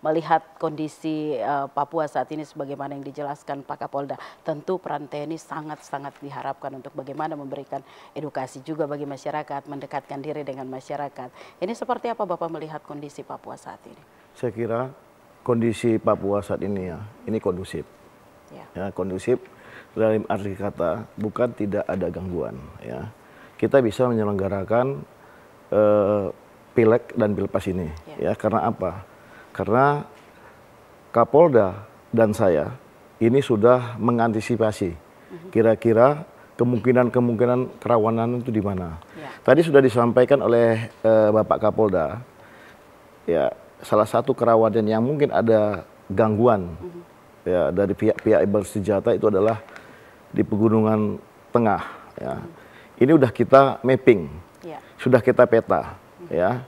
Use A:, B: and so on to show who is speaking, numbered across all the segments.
A: melihat kondisi Papua saat ini sebagaimana yang dijelaskan Pak Kapolda, tentu peran TNI sangat-sangat diharapkan untuk bagaimana memberikan edukasi juga bagi masyarakat, mendekatkan diri dengan masyarakat. Ini seperti apa Bapak melihat kondisi Papua saat ini?
B: Saya kira kondisi Papua saat ini ya, ini kondusif. Ya, kondusif dalam arti kata bukan tidak ada gangguan. Ya, kita bisa menyelenggarakan Pileg dan Pilpres ini. Ya, karena apa? Karena Kapolda dan saya ini sudah mengantisipasi kira-kira kemungkinan kerawanan itu di mana. Tadi sudah disampaikan oleh Bapak Kapolda, ya salah satu kerawanan yang mungkin ada gangguan ya dari pihak-pihak bersenjata itu adalah di Pegunungan Tengah. Ya. Ini udah kita mapping, sudah kita peta. Ya,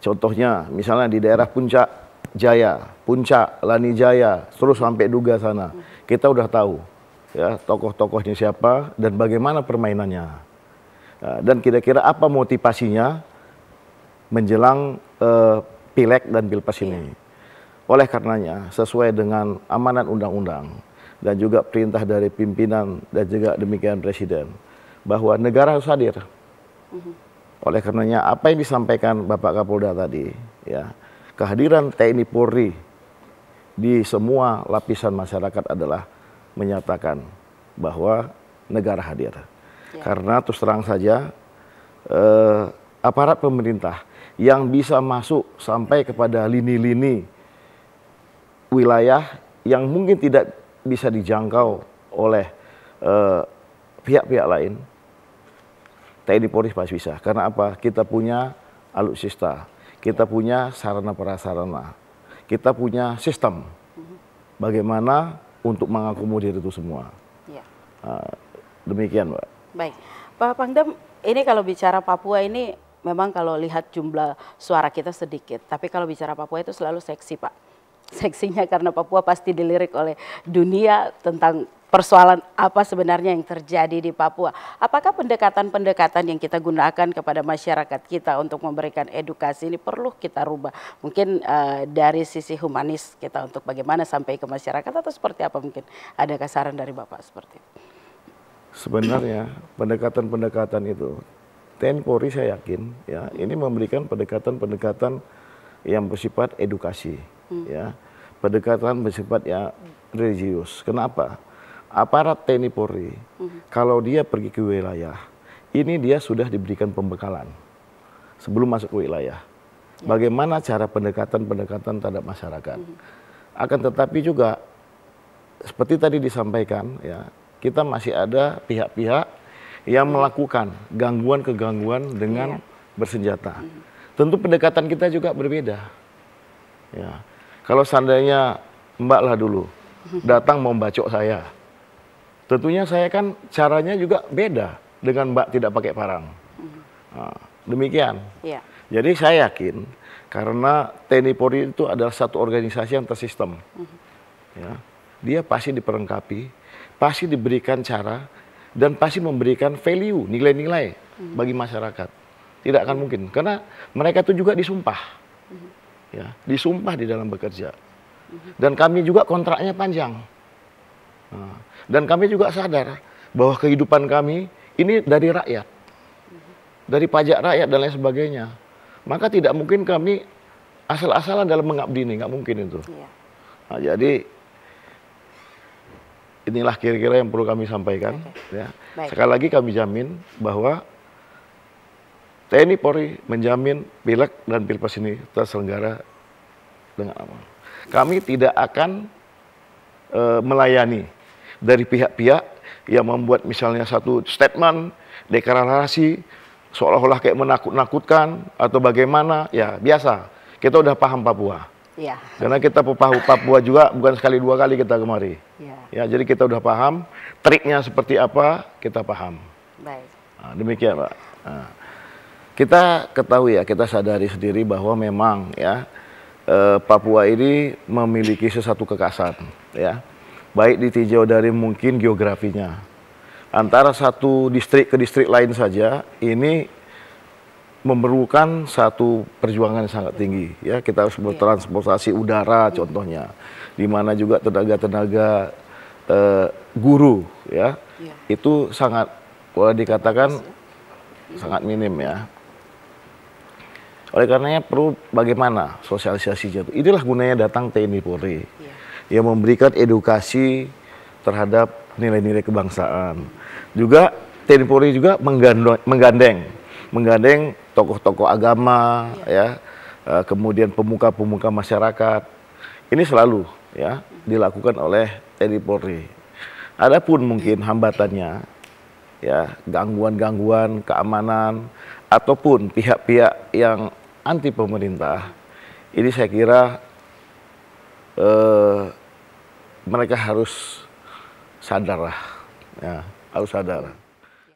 B: contohnya misalnya di daerah Puncak Jaya, Puncak, Lani Jaya, terus sampai Duga sana, kita udah tahu ya tokoh-tokohnya siapa dan bagaimana permainannya, dan kira-kira apa motivasinya menjelang Pileg dan Pilpres ini. Oleh karenanya, sesuai dengan amanat undang-undang dan juga perintah dari pimpinan dan juga demikian Presiden, bahwa negara harus hadir. Oleh karenanya, apa yang disampaikan Bapak Kapolda tadi, ya, kehadiran TNI Polri di semua lapisan masyarakat adalah menyatakan bahwa negara hadir. Karena terus terang saja, aparat pemerintah yang bisa masuk sampai kepada lini-lini wilayah yang mungkin tidak bisa dijangkau oleh pihak-pihak lain, TNI Polri pasti bisa. Karena apa? Kita punya alutsista, kita punya sarana prasarana, kita punya sistem bagaimana untuk mengakomodir itu semua. Demikian, Mbak.
A: Baik, Pak Pangdam, ini kalau bicara Papua ini memang kalau lihat jumlah suara kita sedikit, tapi kalau bicara Papua itu selalu seksi, Pak. Seksinya karena Papua pasti dilirik oleh dunia tentang persoalan apa sebenarnya yang terjadi di Papua. Apakah pendekatan-pendekatan yang kita gunakan kepada masyarakat kita untuk memberikan edukasi ini perlu kita rubah? Mungkin dari sisi humanis kita untuk bagaimana sampai ke masyarakat atau seperti apa, mungkin ada saran dari Bapak seperti itu?
B: Sebenarnya pendekatan-pendekatan itu TNI Polri saya yakin ya ini memberikan pendekatan-pendekatan yang bersifat edukasi, ya pendekatan bersifat ya religius. Kenapa? Aparat TNI Polri, kalau dia pergi ke wilayah, ini dia sudah diberikan pembekalan sebelum masuk ke wilayah. Bagaimana cara pendekatan-pendekatan terhadap masyarakat. Akan tetapi juga, seperti tadi disampaikan, ya kita masih ada pihak-pihak yang melakukan gangguan-kegangguan dengan bersenjata. Tentu pendekatan kita juga berbeda. Ya, kalau seandainya Mbak lah dulu datang mau bacok saya, tentunya saya kan caranya juga beda dengan Mbak tidak pakai parang. Nah, demikian. Jadi saya yakin karena TNI Polri itu adalah satu organisasi yang tersistem. Ya, dia pasti diperlengkapi, pasti diberikan cara dan pasti memberikan value, nilai-nilai bagi masyarakat. Tidak akan mungkin karena mereka itu juga disumpah. Ya, disumpah di dalam bekerja. Dan kami juga kontraknya panjang. Nah, dan kami juga sadar bahwa kehidupan kami ini dari rakyat, dari pajak rakyat dan lain sebagainya. Maka tidak mungkin kami asal-asalan dalam mengabdi ini, nggak mungkin itu. Nah, jadi inilah kira-kira yang perlu kami sampaikan. Ya. Sekali lagi kami jamin bahwa TNI Polri menjamin Pileg dan Pilpres ini terselenggara dengan aman. Kami tidak akan melayani dari pihak-pihak yang membuat misalnya satu statement, deklarasi, seolah-olah kayak menakut-nakutkan atau bagaimana, ya biasa. Kita udah paham Papua. Karena kita Papua juga bukan sekali dua kali kita kemari. Ya, jadi kita udah paham, triknya seperti apa, kita paham. Nah, demikian, Pak. Nah, kita ketahui ya, kita sadari sendiri bahwa memang ya Papua ini memiliki sesuatu kekhasan, ya. Baik ditinjau dari mungkin geografinya. Antara satu distrik ke distrik lain saja, ini memerlukan satu perjuangan yang sangat tinggi. Ya, kita harus bertransportasi udara contohnya, di mana juga tenaga-tenaga guru ya, itu sangat boleh dikatakan sangat minim ya. Oleh karenanya perlu bagaimana sosialisasinya itu. Inilah gunanya datang TNI Polri yang memberikan edukasi terhadap nilai-nilai kebangsaan. Juga TNI Polri juga menggandeng tokoh-tokoh agama ya, kemudian pemuka-pemuka masyarakat. Ini selalu ya dilakukan oleh TNI Polri. Adapun mungkin hambatannya ya, gangguan-gangguan keamanan ataupun pihak-pihak yang anti pemerintah, ini saya kira mereka harus sadar lah, ya, harus sadar.